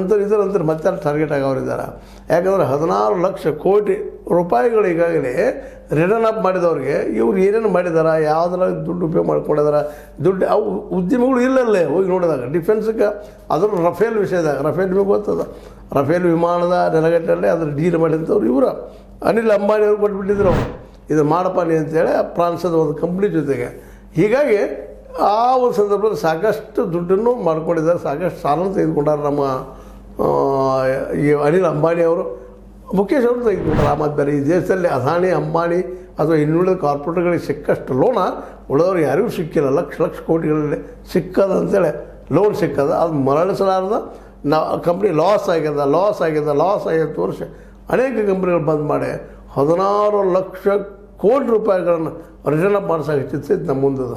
ನಂತರ ಇದರಂತರ ಮತ್ತೆ ಟಾರ್ಗೆಟ್ ಆಗೋರಿದ್ದಾರೆ. ಯಾಕಂದರೆ 16 ಲಕ್ಷ ಕೋಟಿ ರೂಪಾಯಿಗಳು ಈಗಾಗಲೇ ರಿಟರ್ನ್ ಅಪ್ ಮಾಡಿದವ್ರಿಗೆ ಇವ್ರು ಏನೇನು ಮಾಡಿದಾರ, ಯಾವುದರ ದುಡ್ಡು ಉಪಯೋಗ ಮಾಡ್ಕೊಂಡಿದಾರ, ದುಡ್ಡು ಅವು ಉದ್ಯಮಗಳು ಇಲ್ಲಲ್ಲೇ ಹೋಗಿ ನೋಡಿದಾಗ ಡಿಫೆನ್ಸ್ಗೆ ಅದ್ರ ರಫೇಲ್ ವಿಷಯದಾಗ, ರಫೇಲ್ ನಿಮಗೆ ಗೊತ್ತದ, ರಫೇಲ್ ವಿಮಾನದ ನೆಲಗಟ್ಟಲ್ಲಿ ಅದ್ರ ಡೀಲ್ ಮಾಡಿದಂಥವ್ರು ಇವರು ಅನಿಲ್ ಅಂಬಾನಿ ಅವ್ರು ಕೊಟ್ಬಿಟ್ಟಿದ್ರು ಅವರು ಇದು ಮಾಡಪ್ಪ ನೀ ಅಂತೇಳಿ ಫ್ರಾನ್ಸದ ಒಂದು ಕಂಪ್ನಿ ಜೊತೆಗೆ. ಹೀಗಾಗಿ ಆ ಒಂದು ಸಂದರ್ಭದಲ್ಲಿ ಸಾಕಷ್ಟು ದುಡ್ಡನ್ನು ಮಾಡ್ಕೊಂಡಿದ್ದಾರೆ, ಸಾಕಷ್ಟು ಸಾಲನ್ನು ತೆಗೆದುಕೊಂಡಾರೆ ನಮ್ಮ ಈ ಅನಿಲ್ ಅಂಬಾನಿ ಅವರು. ಮುಖೇಶ್ ಅವರು ತೆಗೆದುಕೊಂಡಾರೆ. ಮತ್ತು ಬೇರೆ ಈ ದೇಶದಲ್ಲಿ ಅದಾನಿ ಅಂಬಾನಿ ಅಥವಾ ಇನ್ನುಳಿದ ಕಾರ್ಪೊರೇಟ್ಗಳಿಗೆ ಸಿಕ್ಕಷ್ಟು ಲೋನ ಉಳಿದವ್ರು ಯಾರಿಗೂ ಸಿಕ್ಕಿಲ್ಲ. ಲಕ್ಷ ಲಕ್ಷ ಕೋಟಿಗಳಲ್ಲಿ ಸಿಕ್ಕದ ಅಂತೇಳಿ ಲೋನ್ ಸಿಕ್ಕದ, ಅದು ಮರಳಿಸಲಾರ್ದ ಕಂಪ್ನಿ ಲಾಸ್ ಆಗ್ಯದ ತೋರಿಸಿ ಅನೇಕ ಕಂಪ್ನಿಗಳು ಬಂದ್ ಮಾಡಿ 16 ಲಕ್ಷ ಕೋಟಿ ರೂಪಾಯಿಗಳನ್ನು ರಿಟರ್ನ್ ಅಪ್ ಮಾಡಿಸಾಗಿತ್ತು ನಮ್ಮ ಮುಂದದ.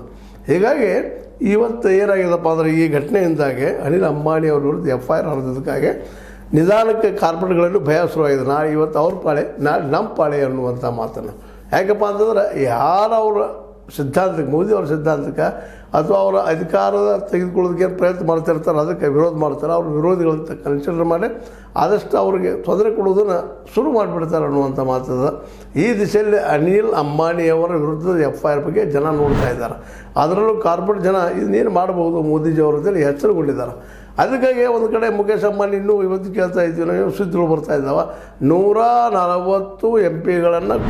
ಹೀಗಾಗಿ ಇವತ್ತು ಏನಾಗಿದೆಪ್ಪ ಅಂದರೆ ಈ ಘಟನೆಯಿಂದಾಗಿ ಅನಿಲ್ ಅಂಬಾನಿ ಅವ್ರ ವಿರುದ್ಧ FIR ನಡೆದದಕ್ಕಾಗಿ ನಿಧಾನಕ್ಕೆ ಕಾರ್ಪೊರೇಟ್ಗಳಲ್ಲೂ ಭಯ ಶುರುವಾಗಿದೆ. ನಾಳೆ ಇವತ್ತು ಅವ್ರ ಪಾಳೆ, ನಾಳೆ ನಮ್ಮ ಪಾಳೆ ಅನ್ನುವಂಥ ಮಾತನ್ನು. ಯಾಕಪ್ಪ ಅಂತಂದ್ರೆ ಯಾರು ಅವರ ಸಿದ್ಧಾಂತಕ್ಕೆ, ಮೋದಿ ಅವರ ಸಿದ್ಧಾಂತಕ್ಕೆ ಅಥವಾ ಅವರ ಅಧಿಕಾರದ ತೆಗೆದುಕೊಳ್ಳೋದಕ್ಕೆ ಪ್ರಯತ್ನ ಮಾಡ್ತಿರ್ತಾರೆ, ಅದಕ್ಕೆ ವಿರೋಧ ಮಾಡ್ತಾರೆ. ಅವ್ರ ವಿರೋಧಿಗಳಂತ ಕನ್ಸಿಡರ್ ಮಾಡಿ ಆದಷ್ಟು ಅವ್ರಿಗೆ ತೊಂದರೆ ಕೊಡೋದನ್ನು ಶುರು ಮಾಡಿಬಿಡ್ತಾರೆ ಅನ್ನುವಂಥ ಮಾತದ. ಈ ದಿಶೆಯಲ್ಲಿ ಅನಿಲ್ ಅಂಬಾನಿಯವರ ವಿರುದ್ಧದ FIR ಬಗ್ಗೆ ಜನ ನೋಡ್ತಾ ಇದ್ದಾರೆ. ಅದರಲ್ಲೂ ಕಾರ್ಪೊರೇಟ್ ಜನ ಇದನ್ನೇನು ಮಾಡ್ಬೋದು ಮೋದಿಜಿಯವರದಲ್ಲಿ ಎಚ್ಚರಗೊಂಡಿದ್ದಾರೆ. ಅದಕ್ಕಾಗಿ ಒಂದು ಕಡೆ ಮುಖೇಶ್ ಅಂಬಾನಿ ಇನ್ನೂ ಇವತ್ತು ಕೇಳ್ತಾ ಇದ್ದೀವಿ ನಾವು, ಸುದ್ದಿಗಳು ಬರ್ತಾ ಇದ್ದಾವೆ, 140 MP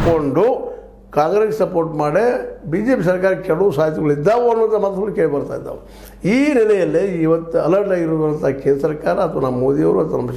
ಕೊಂಡು ಕಾಂಗ್ರೆಸ್ ಸಪೋರ್ಟ್ ಮಾಡಿ BJP ಸರ್ಕಾರ ಕೆಲವು ಸಾಧ್ಯತೆಗಳಿದ್ದಾವೆ ಅನ್ನೋಂಥ ಮಾತುಗಳು ಕೇಳಿ ಬರ್ತಾ ಇದ್ದಾವೆ. ಈ ನೆಲೆಯಲ್ಲಿ ಇವತ್ತು ಅಲರ್ಟ್ ಆಗಿರುವಂಥ ಕೇಂದ್ರ ಸರ್ಕಾರ ಅಥವಾ ನಮ್ಮ ಮೋದಿಯವರು ಅಥವಾ ನಮ್ಮ